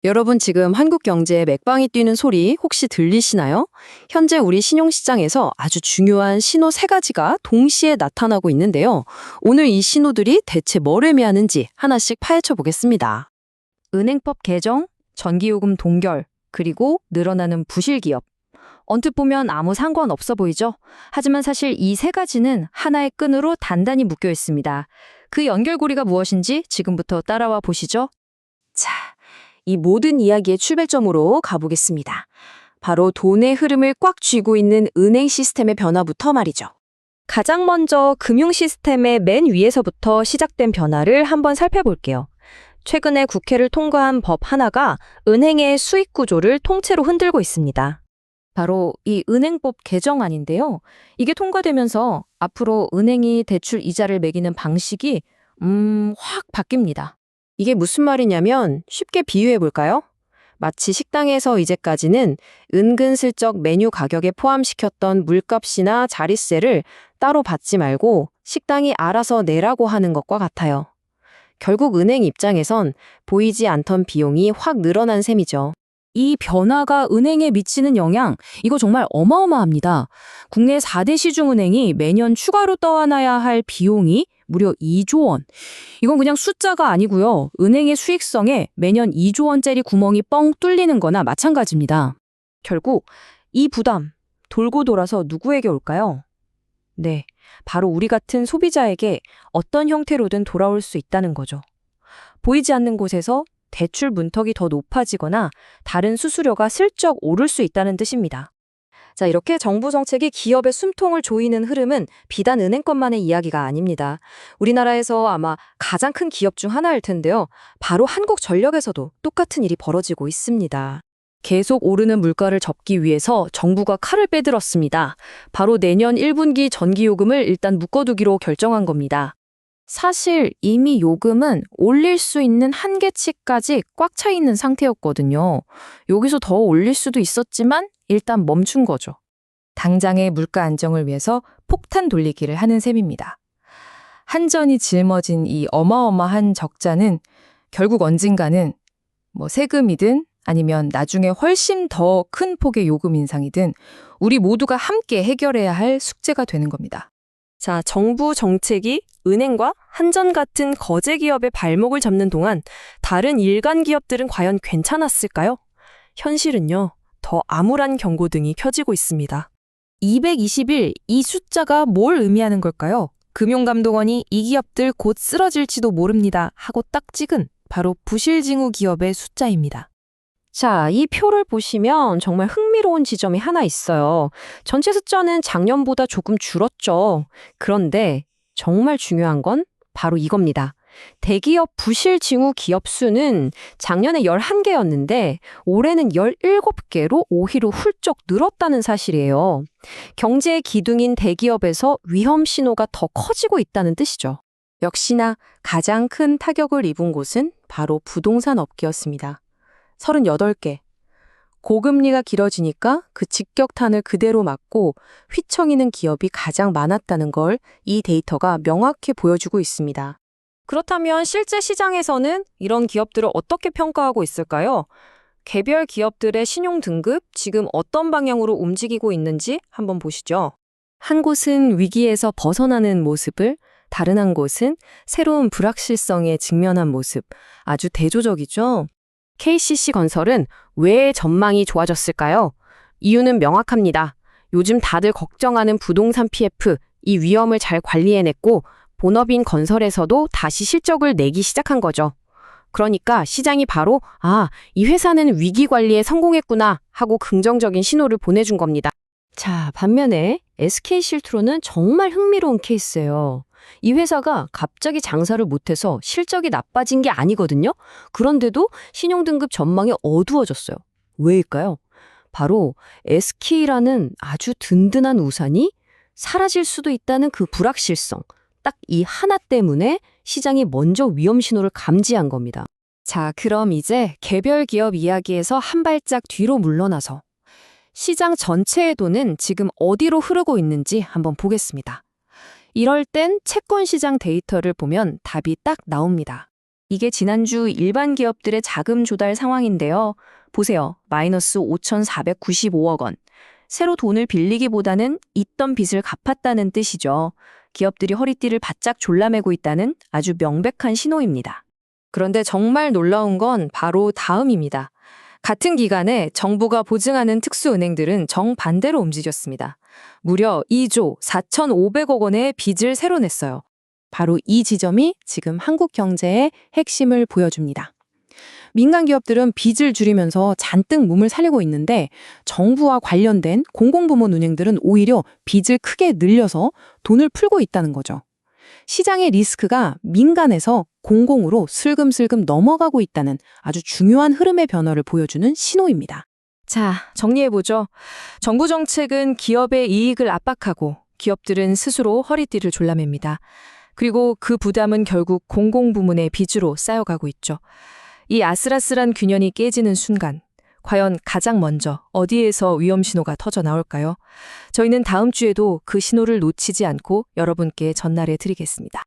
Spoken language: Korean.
여러분 지금 한국 경제의 맥방이 뛰는 소리 혹시 들리시나요? 현재 우리 신용시장에서 아주 중요한 신호 세 가지가 동시에 나타나고 있는데요. 오늘 이 신호들이 대체 뭘 의미하는지 하나씩 파헤쳐 보겠습니다. 은행법 개정, 전기요금 동결, 그리고 늘어나는 부실기업. 언뜻 보면 아무 상관없어 보이죠? 하지만 사실 이 세 가지는 하나의 끈으로 단단히 묶여 있습니다. 그 연결고리가 무엇인지 지금부터 따라와 보시죠. 자, 이 모든 이야기의 출발점으로 가보겠습니다. 바로 돈의 흐름을 꽉 쥐고 있는 은행 시스템의 변화부터 말이죠. 가장 먼저 금융 시스템의 맨 위에서부터 시작된 변화를 한번 살펴볼게요. 최근에 국회를 통과한 법 하나가 은행의 수익 구조를 통째로 흔들고 있습니다. 바로 이 은행법 개정안인데요. 이게 통과되면서 앞으로 은행이 대출 이자를 매기는 방식이 확 바뀝니다. 이게 무슨 말이냐면 쉽게 비유해 볼까요? 마치 식당에서 이제까지는 은근슬쩍 메뉴 가격에 포함시켰던 물값이나 자릿세를 따로 받지 말고 식당이 알아서 내라고 하는 것과 같아요. 결국 은행 입장에선 보이지 않던 비용이 확 늘어난 셈이죠. 이 변화가 은행에 미치는 영향, 이거 정말 어마어마합니다. 국내 4대 시중은행이 매년 추가로 떠안아야 할 비용이 무려 2조 원. 이건 그냥 숫자가 아니고요. 은행의 수익성에 매년 2조 원짜리 구멍이 뻥 뚫리는 거나 마찬가지입니다. 결국 이 부담, 돌고 돌아서 누구에게 올까요? 네, 바로 우리 같은 소비자에게 어떤 형태로든 돌아올 수 있다는 거죠. 보이지 않는 곳에서 대출 문턱이 더 높아지거나 다른 수수료가 슬쩍 오를 수 있다는 뜻입니다. 자, 이렇게 정부 정책이 기업의 숨통을 조이는 흐름은 비단 은행권만의 이야기가 아닙니다. 우리나라에서 아마 가장 큰 기업 중 하나일 텐데요. 바로 한국전력에서도 똑같은 일이 벌어지고 있습니다. 계속 오르는 물가를 접기 위해서 정부가 칼을 빼들었습니다. 바로 내년 1분기 전기요금을 일단 묶어두기로 결정한 겁니다. 사실 이미 요금은 올릴 수 있는 한계치까지 꽉 차 있는 상태였거든요. 여기서 더 올릴 수도 있었지만 일단 멈춘 거죠. 당장의 물가 안정을 위해서 폭탄 돌리기를 하는 셈입니다. 한전이 짊어진 이 어마어마한 적자는 결국 언젠가는 세금이든 아니면 나중에 훨씬 더 큰 폭의 요금 인상이든 우리 모두가 함께 해결해야 할 숙제가 되는 겁니다. 자, 정부 정책이 은행과 한전 같은 거제 기업의 발목을 잡는 동안 다른 일간 기업들은 과연 괜찮았을까요? 현실은요, 더 암울한 경고등이 켜지고 있습니다. 221, 이 숫자가 뭘 의미하는 걸까요? 금융감독원이 이 기업들 곧 쓰러질지도 모릅니다 하고 딱 찍은 바로 부실징후 기업의 숫자입니다. 자, 이 표를 보시면 정말 흥미로운 지점이 하나 있어요. 전체 숫자는 작년보다 조금 줄었죠. 그런데 정말 중요한 건 바로 이겁니다. 대기업 부실징후 기업 수는 작년에 11개였는데 올해는 17개로 오히려 훌쩍 늘었다는 사실이에요. 경제의 기둥인 대기업에서 위험 신호가 더 커지고 있다는 뜻이죠. 역시나 가장 큰 타격을 입은 곳은 바로 부동산 업계였습니다. 38개. 고금리가 길어지니까 그 직격탄을 그대로 맞고 휘청이는 기업이 가장 많았다는 걸 이 데이터가 명확히 보여주고 있습니다. 그렇다면 실제 시장에서는 이런 기업들을 어떻게 평가하고 있을까요? 개별 기업들의 신용 등급 지금 어떤 방향으로 움직이고 있는지 한번 보시죠. 한 곳은 위기에서 벗어나는 모습을, 다른 한 곳은 새로운 불확실성에 직면한 모습, 아주 대조적이죠. KCC건설은 왜 전망이 좋아졌을까요? 이유는 명확합니다. 요즘 다들 걱정하는 부동산 PF, 이 위험을 잘 관리해냈고 본업인 건설에서도 다시 실적을 내기 시작한 거죠. 그러니까 시장이 바로 이 회사는 위기 관리에 성공했구나 하고 긍정적인 신호를 보내준 겁니다. 자, 반면에 SK실트로는 정말 흥미로운 케이스예요. 이 회사가 갑자기 장사를 못해서 실적이 나빠진 게 아니거든요. 그런데도 신용등급 전망이 어두워졌어요. 왜일까요? 바로 SK라는 아주 든든한 우산이 사라질 수도 있다는 그 불확실성. 딱 이 하나 때문에 시장이 먼저 위험 신호를 감지한 겁니다. 자, 그럼 이제 개별 기업 이야기에서 한 발짝 뒤로 물러나서 시장 전체의 돈은 지금 어디로 흐르고 있는지 한번 보겠습니다. 이럴 땐 채권 시장 데이터를 보면 답이 딱 나옵니다. 이게 지난주 일반 기업들의 자금 조달 상황인데요. 보세요. 마이너스 5,495억 원. 새로 돈을 빌리기보다는 있던 빚을 갚았다는 뜻이죠. 기업들이 허리띠를 바짝 졸라매고 있다는 아주 명백한 신호입니다. 그런데 정말 놀라운 건 바로 다음입니다. 같은 기간에 정부가 보증하는 특수은행들은 정반대로 움직였습니다. 무려 2조 4,500억 원의 빚을 새로 냈어요. 바로 이 지점이 지금 한국 경제의 핵심을 보여줍니다. 민간 기업들은 빚을 줄이면서 잔뜩 몸을 살리고 있는데 정부와 관련된 공공부문 은행들은 오히려 빚을 크게 늘려서 돈을 풀고 있다는 거죠. 시장의 리스크가 민간에서 공공으로 슬금슬금 넘어가고 있다는 아주 중요한 흐름의 변화를 보여주는 신호입니다. 자, 정리해보죠. 정부 정책은 기업의 이익을 압박하고 기업들은 스스로 허리띠를 졸라맵니다. 그리고 그 부담은 결국 공공부문의 빚으로 쌓여가고 있죠. 이 아슬아슬한 균형이 깨지는 순간 과연 가장 먼저 어디에서 위험 신호가 터져 나올까요? 저희는 다음 주에도 그 신호를 놓치지 않고 여러분께 전달해 드리겠습니다.